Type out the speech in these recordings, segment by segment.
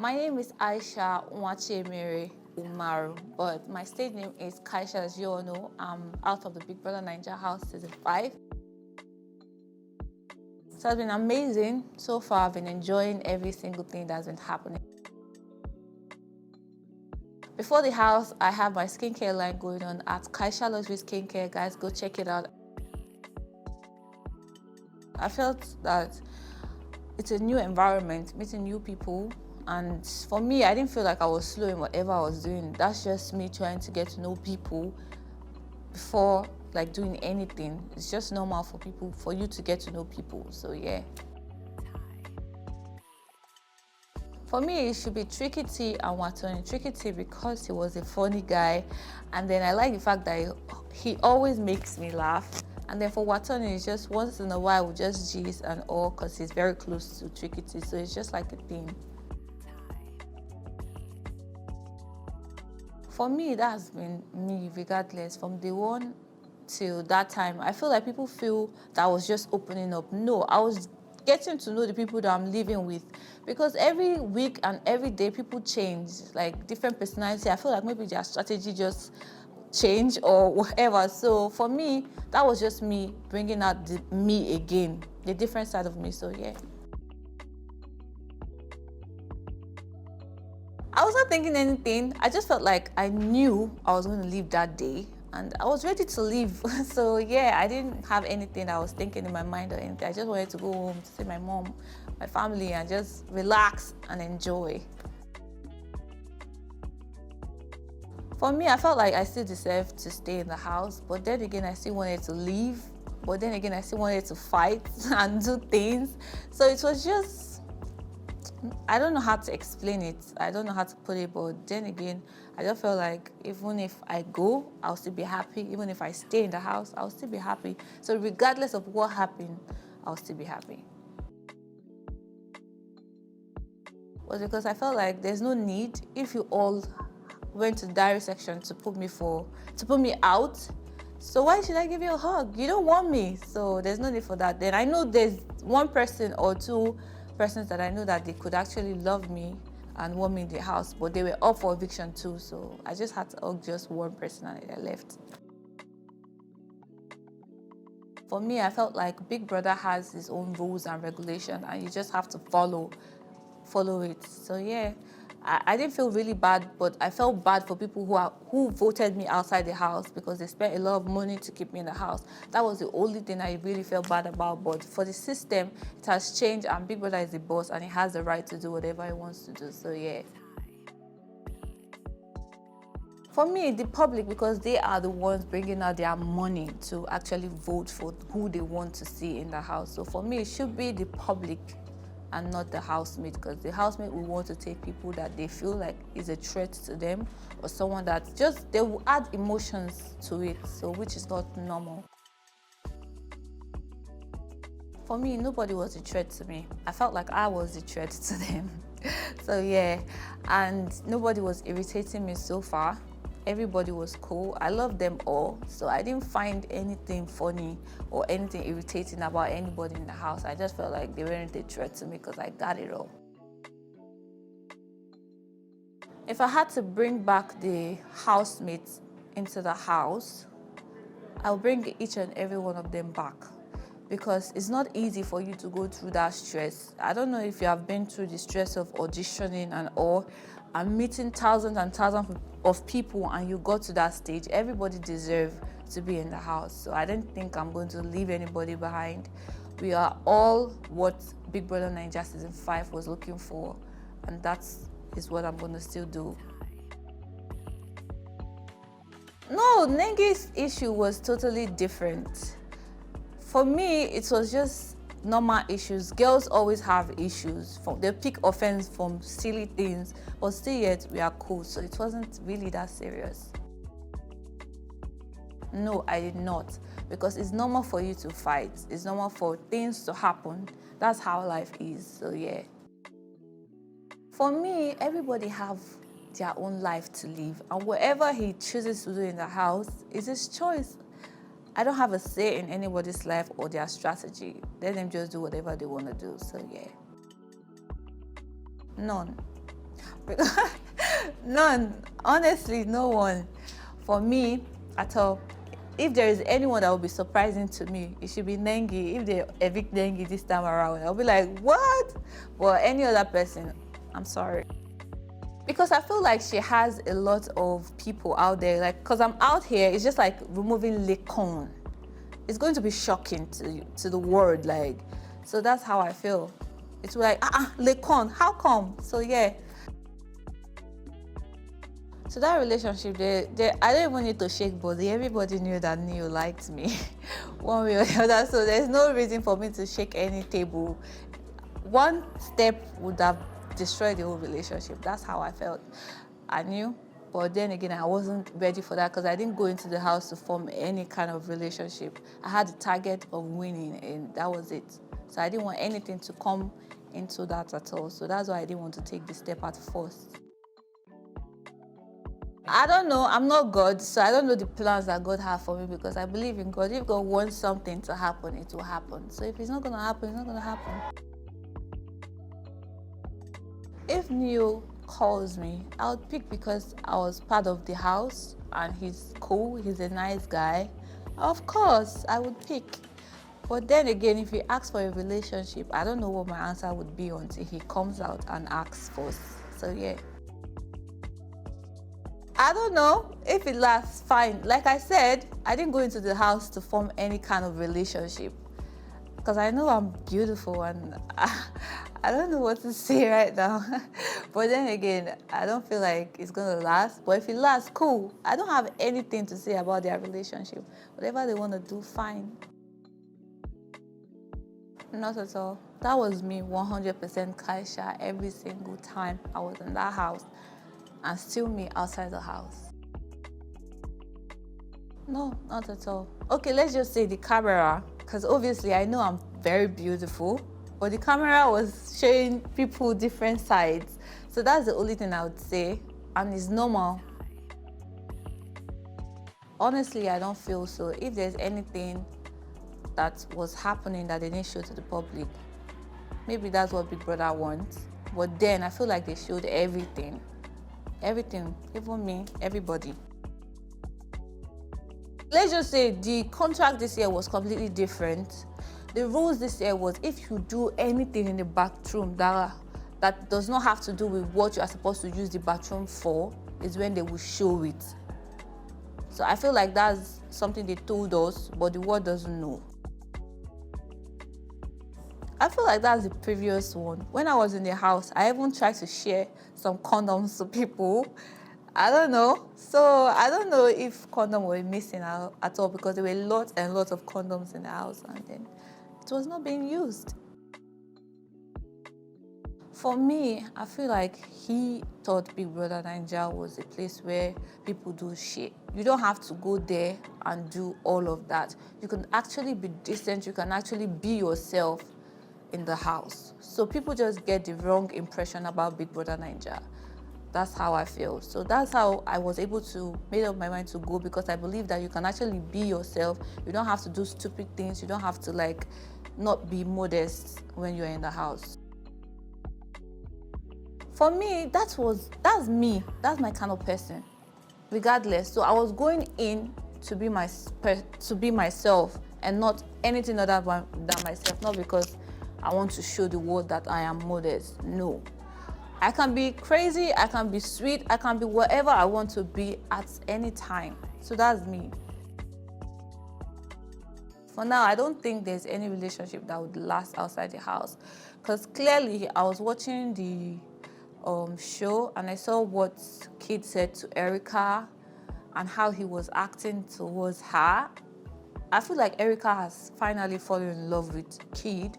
My name is Aisha Nwachemere Umaru, but my stage name is Kaisha, as you all know. I'm out of the Big Brother Naija house season 5. So it's been amazing. So far, I've been enjoying every single thing that's been happening. Before the house, I have my skincare line going on at Kaisha Luxury Skincare. Guys, go check it out. I felt that it's a new environment, meeting new people. And for me, I didn't feel like I was slow in whatever I was doing. That's just me trying to get to know people before like doing anything. It's just normal for you to get to know people. So yeah. For me, it should be Tricky T and Watoni. Tricky T because he was a funny guy, and then I like the fact that he always makes me laugh. And then for Watoni, it's just once in a while we just gist and all because he's very close to Tricky T, so it's just like a thing. For me, that has been me regardless from day one till that time. I feel like people feel that I was just opening up. No, I was getting to know the people that I'm living with, because every week and every day people change, like different personality. I feel like maybe their strategy just change or whatever. So for me, that was just me bringing out me again, the different side of me. So yeah. I was not thinking anything. I just felt like I knew I was going to leave that day and I was ready to leave. So yeah, I didn't have anything I was thinking in my mind or anything. I just wanted to go home to see my mom, my family, and just relax and enjoy. For me, I felt like I still deserved to stay in the house, but then again, I still wanted to leave. But then again, I still wanted to fight and do things. So it was just, I don't know how to explain it. I don't know how to put it, but then again, I just felt like even if I go, I'll still be happy. Even if I stay in the house, I'll still be happy. So regardless of what happened, I'll still be happy. Was because I felt like there's no need if you all went to the diary section to put me out. So why should I give you a hug? You don't want me, so there's no need for that. Then I know there's one person or two persons that I know that they could actually love me and want me in the house, but they were up for eviction too, so I just had to hug just one person and I left. For me, I felt like Big Brother has his own rules and regulations and you just have to follow it. So yeah, I didn't feel really bad, but I felt bad for people who voted me outside the house because they spent a lot of money to keep me in the house. That was the only thing I really felt bad about. But for the system, it has changed and Big Brother is the boss and he has the right to do whatever he wants to do. So yeah. For me, the public, because they are the ones bringing out their money to actually vote for who they want to see in the house. So for me, it should be the public and not the housemate, because the housemate will want to take people that they feel like is a threat to them or someone that just, they will add emotions to it, so which is not normal. For me, nobody was a threat to me. I felt like I was a threat to them. So yeah, and nobody was irritating me so far. Everybody was cool. I loved them all, so I didn't find anything funny or anything irritating about anybody in the house. I just felt like they weren't a threat to me because I got it all. If I had to bring back the housemates into the house, I'll bring each and every one of them back, because it's not easy for you to go through that stress. I don't know if you have been through the stress of auditioning and all, and meeting thousands and thousands of people, and you got to that stage. Everybody deserves to be in the house. So I don't think I'm going to leave anybody behind. We are all what Big Brother Naija season 5 was looking for, and that is what I'm going to still do. No, Nengi's issue was totally different. For me, it was just normal issues. Girls always have issues. They pick offense from silly things, but still yet we are cool. So it wasn't really that serious. No, I did not, because it's normal for you to fight. It's normal for things to happen. That's how life is, so yeah. For me, everybody have their own life to live, and whatever he chooses to do in the house is his choice. I don't have a say in anybody's life or their strategy. Let them just do whatever they want to do, so yeah. None. None. Honestly, no one. For me, at all. If there is anyone that will be surprising to me, it should be Nengi. If they evict Nengi this time around, I'll be like, what? But any other person, I'm sorry. Because I feel like she has a lot of people out there. Like, because I'm out here, it's just like removing Lekon. It's going to be shocking to the world. Like, so that's how I feel. It's like, Lekon, how come? So yeah. So that relationship, I don't even need to shake body. Everybody knew that Neo liked me, one way or the other. So there's no reason for me to shake any table. One step would have destroyed the whole relationship. That's how I felt. I knew, but then again, I wasn't ready for that because I didn't go into the house to form any kind of relationship. I had the target of winning, and that was it. So I didn't want anything to come into that at all. So that's why I didn't want to take the step at first. I don't know. I'm not God, so I don't know the plans that God has for me because I believe in God. If God wants something to happen, it will happen. So if it's not going to happen, it's not going to happen. If Neo calls me, I would pick because I was part of the house and he's cool, he's a nice guy. Of course, I would pick. But then again, if he asks for a relationship, I don't know what my answer would be until he comes out and asks first. So yeah. I don't know. If it lasts, fine. Like I said, I didn't go into the house to form any kind of relationship because I know I'm beautiful and I don't know what to say right now. But then again, I don't feel like it's going to last. But if it lasts, cool. I don't have anything to say about their relationship. Whatever they want to do, fine. Not at all. That was me, 100% Kaisha, every single time I was in that house. And still me outside the house. No, not at all. Okay, let's just say the camera, because obviously I know I'm very beautiful, but the camera was showing people different sides. So that's the only thing I would say, and it's normal. Honestly, I don't feel so. If there's anything that was happening that they didn't show to the public, maybe that's what Big Brother wants. But then I feel like they showed everything. Everything, even me, everybody. Let's just say the contract this year was completely different. The rules this year was if you do anything in the bathroom that does not have to do with what you are supposed to use the bathroom for, is when they will show it. So I feel like that's something they told us, but the world doesn't know. I feel like that's the previous one. When I was in the house, I even tried to share some condoms to people. I don't know. So I don't know if condoms were missing at all because there were lots and lots of condoms in the house and then it was not being used. For me, I feel like he thought Big Brother Naija was a place where people do shit. You don't have to go there and do all of that. You can actually be decent. You can actually be yourself in the house. So people just get the wrong impression about Big Brother Naija. That's how I feel. So that's how I was able to make up my mind to go because I believe that you can actually be yourself. You don't have to do stupid things. You don't have to not be modest when you're in the house. For me, that's me. That's my kind of person, regardless. So I was going in to be myself and not anything other than myself. Not because I want to show the world that I am modest. No. I can be crazy, I can be sweet, I can be whatever I want to be at any time. So that's me. For now, I don't think there's any relationship that would last outside the house. Because clearly, I was watching the show and I saw what Kid said to Erica and how he was acting towards her. I feel like Erica has finally fallen in love with Kid.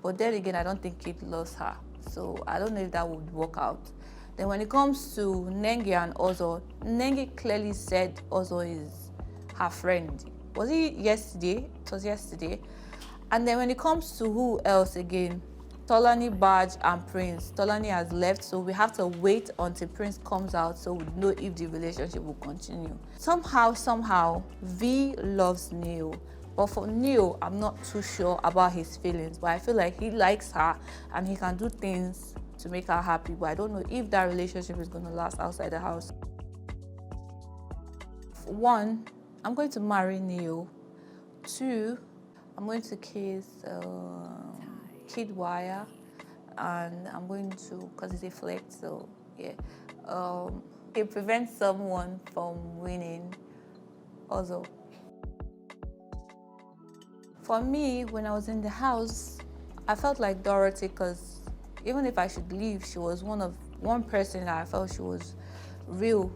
But then again, I don't think Kid loves her. So I don't know if that would work out. Then when it comes to Nengi and Ozo, Nengi clearly said Ozo is her friend. Was it yesterday? It was yesterday. And then when it comes to who else again, Tolani, Badge, and Prince. Tolani has left, so we have to wait until Prince comes out so we know if the relationship will continue. Somehow, V loves Neo. But for Neo, I'm not too sure about his feelings, but I feel like he likes her and he can do things to make her happy, but I don't know if that relationship is going to last outside the house. One, I'm going to marry Neil. Two, I'm going to kiss Kid Wire, and I'm going to, because it's a flex, so yeah. It prevents someone from winning also. For me, when I was in the house, I felt like Dorothy, because even if I should leave, she was one person that I felt she was real.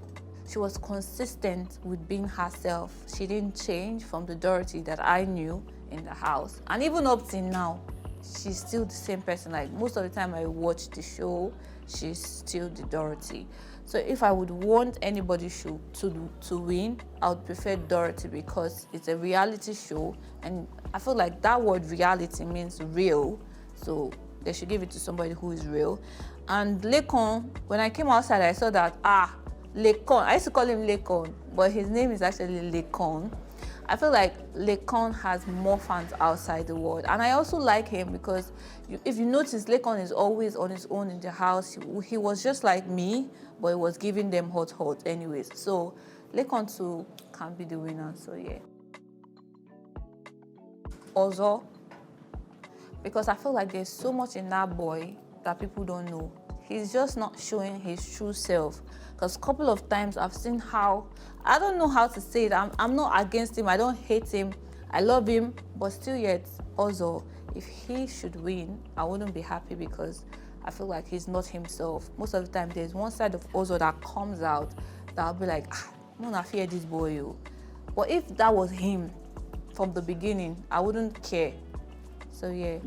She was consistent with being herself. She didn't change from the Dorothy that I knew in the house. And even up till now, she's still the same person. Like most of the time I watch the show, she's still the Dorothy. So if I would want anybody to win, I would prefer Dorothy, because it's a reality show, and I feel like that word reality means real. So they should give it to somebody who is real. And Lekon, when I came outside, I saw that, Lekon. I used to call him Lekon, but his name is actually Lekon. I feel like Lekon has more fans outside the world. And I also like him because if you notice, Lekon is always on his own in the house. He was just like me, but he was giving them hot anyways. So Lekon too can be the winner, so yeah. Ozo, because I feel like there's so much in that boy that people don't know. He's just not showing his true self. Because a couple of times I've seen how, I don't know how to say it. I'm not against him. I don't hate him. I love him. But still yet, also, if he should win, I wouldn't be happy, because I feel like he's not himself. Most of the time, there's one side of Ozo that comes out that I'll be like, I'm not fear this boy. But if that was him from the beginning, I wouldn't care. So yeah.